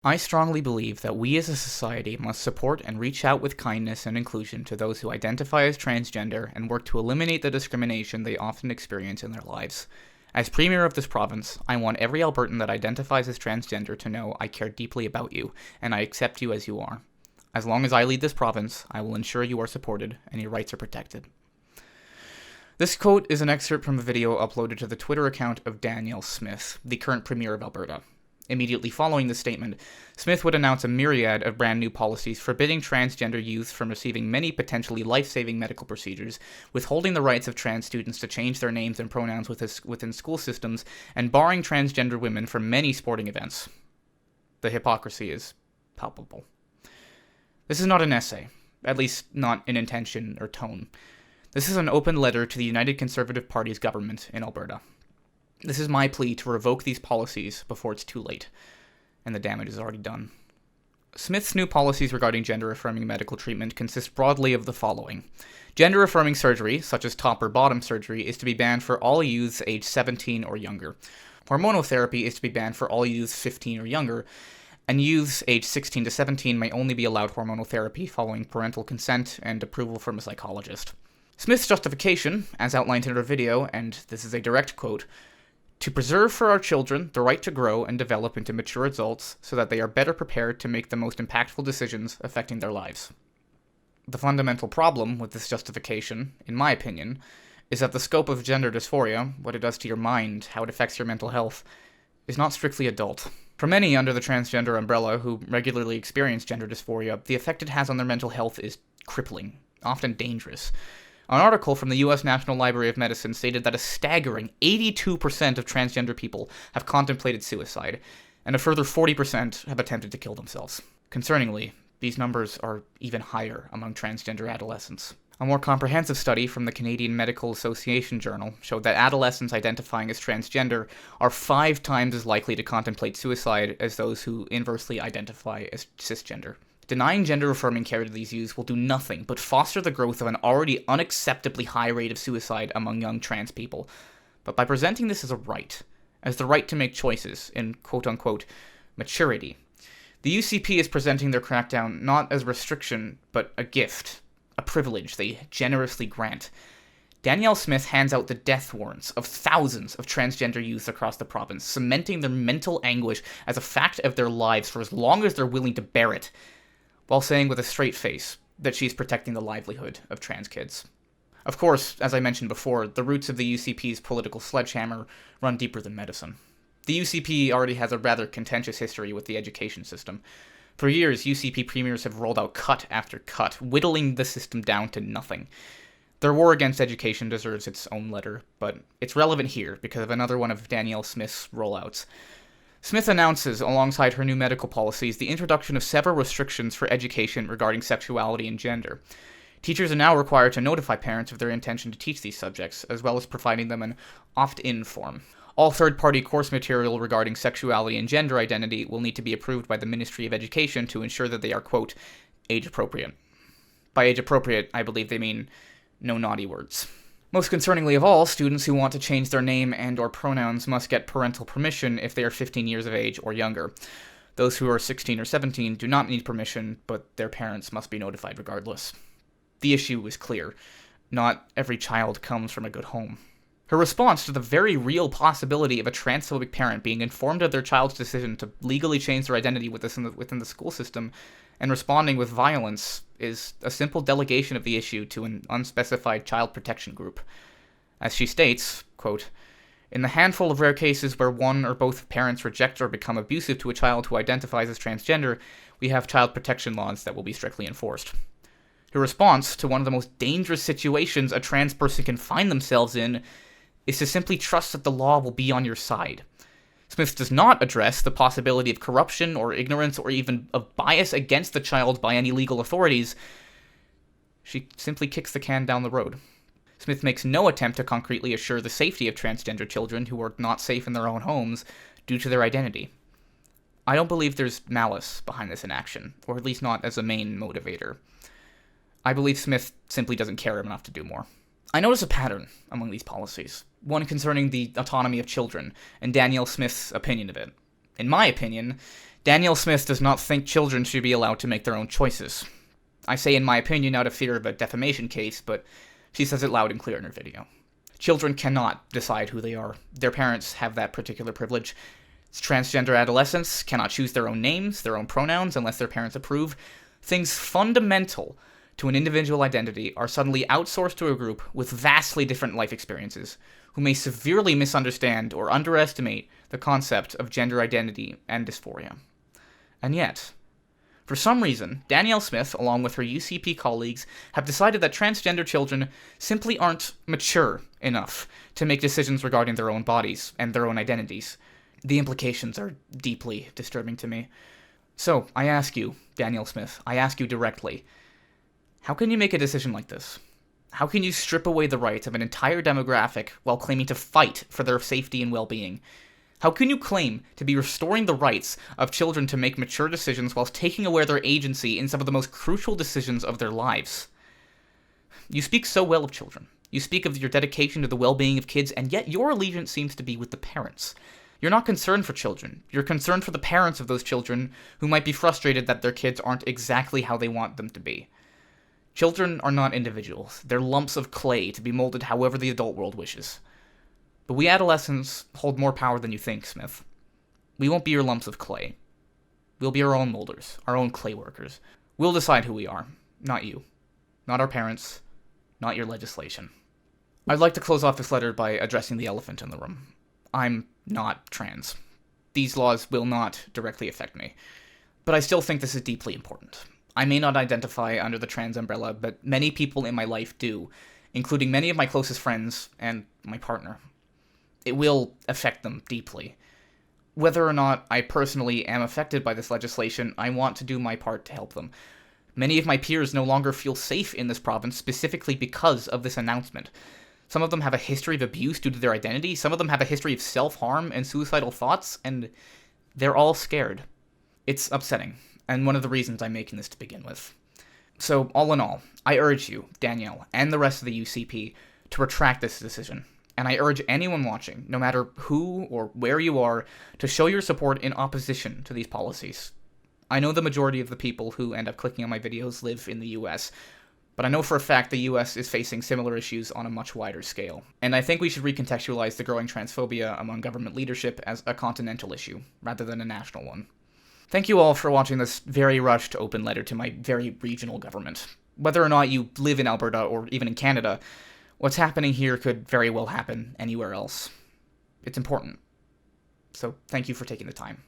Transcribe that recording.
I strongly believe that we as a society must support and reach out with kindness and inclusion to those who identify as transgender and work to eliminate the discrimination they often experience in their lives. As Premier of this province, I want every Albertan that identifies as transgender to know I care deeply about you, and I accept you as you are. As long as I lead this province, I will ensure you are supported and your rights are protected. This quote is an excerpt from a video uploaded to the Twitter account of Danielle Smith, the current Premier of Alberta. Immediately following this statement, Smith would announce a myriad of brand new policies forbidding transgender youth from receiving many potentially life-saving medical procedures, withholding the rights of trans students to change their names and pronouns within school systems, and barring transgender women from many sporting events. The hypocrisy is palpable. This is not an essay, at least not in intention or tone. This is an open letter to the United Conservative Party's government in Alberta. This is my plea to revoke these policies before it's too late, and the damage is already done. Smith's new policies regarding gender-affirming medical treatment consist broadly of the following. Gender-affirming surgery, such as top or bottom surgery, is to be banned for all youths aged 17 or younger. Hormonal therapy is to be banned for all youths 15 or younger, and youths aged 16 to 17 may only be allowed hormonal therapy following parental consent and approval from a psychologist. Smith's justification, as outlined in her video, and this is a direct quote, "To preserve for our children the right to grow and develop into mature adults so that they are better prepared to make the most impactful decisions affecting their lives." The fundamental problem with this justification, in my opinion, is that the scope of gender dysphoria, what it does to your mind, how it affects your mental health, is not strictly adult. For many under the transgender umbrella who regularly experience gender dysphoria, the effect it has on their mental health is crippling, often dangerous. An article from the U.S. National Library of Medicine stated that a staggering 82% of transgender people have contemplated suicide, and a further 40% have attempted to kill themselves. Concerningly, these numbers are even higher among transgender adolescents. A more comprehensive study from the Canadian Medical Association Journal showed that adolescents identifying as transgender are 5 times as likely to contemplate suicide as those who inversely identify as cisgender. Denying gender-affirming care to these youths will do nothing but foster the growth of an already unacceptably high rate of suicide among young trans people. But by presenting this as a right, as the right to make choices in quote-unquote maturity, the UCP is presenting their crackdown not as restriction, but a gift, a privilege they generously grant. Danielle Smith hands out the death warrants of thousands of transgender youths across the province, cementing their mental anguish as a fact of their lives for as long as they're willing to bear it, while saying with a straight face that she's protecting the livelihood of trans kids. Of course, as I mentioned before, the roots of the UCP's political sledgehammer run deeper than medicine. The UCP already has a rather contentious history with the education system. For years, UCP premiers have rolled out cut after cut, whittling the system down to nothing. Their war against education deserves its own letter, but it's relevant here because of another one of Danielle Smith's rollouts. Smith announces, alongside her new medical policies, the introduction of several restrictions for education regarding sexuality and gender. Teachers are now required to notify parents of their intention to teach these subjects, as well as providing them an opt-in form. All third-party course material regarding sexuality and gender identity will need to be approved by the Ministry of Education to ensure that they are, quote, age-appropriate. By age-appropriate, I believe they mean no naughty words. Most concerningly of all, students who want to change their name and/or pronouns must get parental permission if they are 15 years of age or younger. Those who are 16 or 17 do not need permission, but their parents must be notified regardless. The issue is clear. Not every child comes from a good home. Her response to the very real possibility of a transphobic parent being informed of their child's decision to legally change their identity within the school system and responding with violence is a simple delegation of the issue to an unspecified child protection group. As she states, quote, "In the handful of rare cases where one or both parents reject or become abusive to a child who identifies as transgender, we have child protection laws that will be strictly enforced." Her response to one of the most dangerous situations a trans person can find themselves in is to simply trust that the law will be on your side. Smith does not address the possibility of corruption or ignorance or even of bias against the child by any legal authorities. She simply kicks the can down the road. Smith makes no attempt to concretely assure the safety of transgender children who are not safe in their own homes due to their identity. I don't believe there's malice behind this inaction, or at least not as a main motivator. I believe Smith simply doesn't care enough to do more. I notice a pattern among these policies, one concerning the autonomy of children, and Danielle Smith's opinion of it. In my opinion, Danielle Smith does not think children should be allowed to make their own choices. I say in my opinion out of fear of a defamation case, but she says it loud and clear in her video. Children cannot decide who they are. Their parents have that particular privilege. Transgender adolescents cannot choose their own names, their own pronouns, unless their parents approve. Things fundamental to an individual identity are suddenly outsourced to a group with vastly different life experiences, who may severely misunderstand or underestimate the concept of gender identity and dysphoria. And yet, for some reason, Danielle Smith, along with her UCP colleagues, have decided that transgender children simply aren't mature enough to make decisions regarding their own bodies and their own identities. The implications are deeply disturbing to me. So, I ask you, Danielle Smith, I ask you directly, how can you make a decision like this? How can you strip away the rights of an entire demographic while claiming to fight for their safety and well-being? How can you claim to be restoring the rights of children to make mature decisions whilst taking away their agency in some of the most crucial decisions of their lives? You speak so well of children. You speak of your dedication to the well-being of kids, and yet your allegiance seems to be with the parents. You're not concerned for children. You're concerned for the parents of those children who might be frustrated that their kids aren't exactly how they want them to be. Children are not individuals. They're lumps of clay to be molded however the adult world wishes. But we adolescents hold more power than you think, Smith. We won't be your lumps of clay. We'll be our own molders, our own clay workers. We'll decide who we are, not you. Not our parents, not your legislation. I'd like to close off this letter by addressing the elephant in the room. I'm not trans. These laws will not directly affect me. But I still think this is deeply important. I may not identify under the trans umbrella, but many people in my life do, including many of my closest friends and my partner. It will affect them deeply. Whether or not I personally am affected by this legislation, I want to do my part to help them. Many of my peers no longer feel safe in this province specifically because of this announcement. Some of them have a history of abuse due to their identity, some of them have a history of self-harm and suicidal thoughts, and they're all scared. It's upsetting, and one of the reasons I'm making this to begin with. So, all in all, I urge you, Danielle, and the rest of the UCP, to retract this decision. And I urge anyone watching, no matter who or where you are, to show your support in opposition to these policies. I know the majority of the people who end up clicking on my videos live in the US, but I know for a fact the US is facing similar issues on a much wider scale. And I think we should recontextualize the growing transphobia among government leadership as a continental issue, rather than a national one. Thank you all for watching this very rushed open letter to my very regional government. Whether or not you live in Alberta or even in Canada, what's happening here could very well happen anywhere else. It's important. So thank you for taking the time.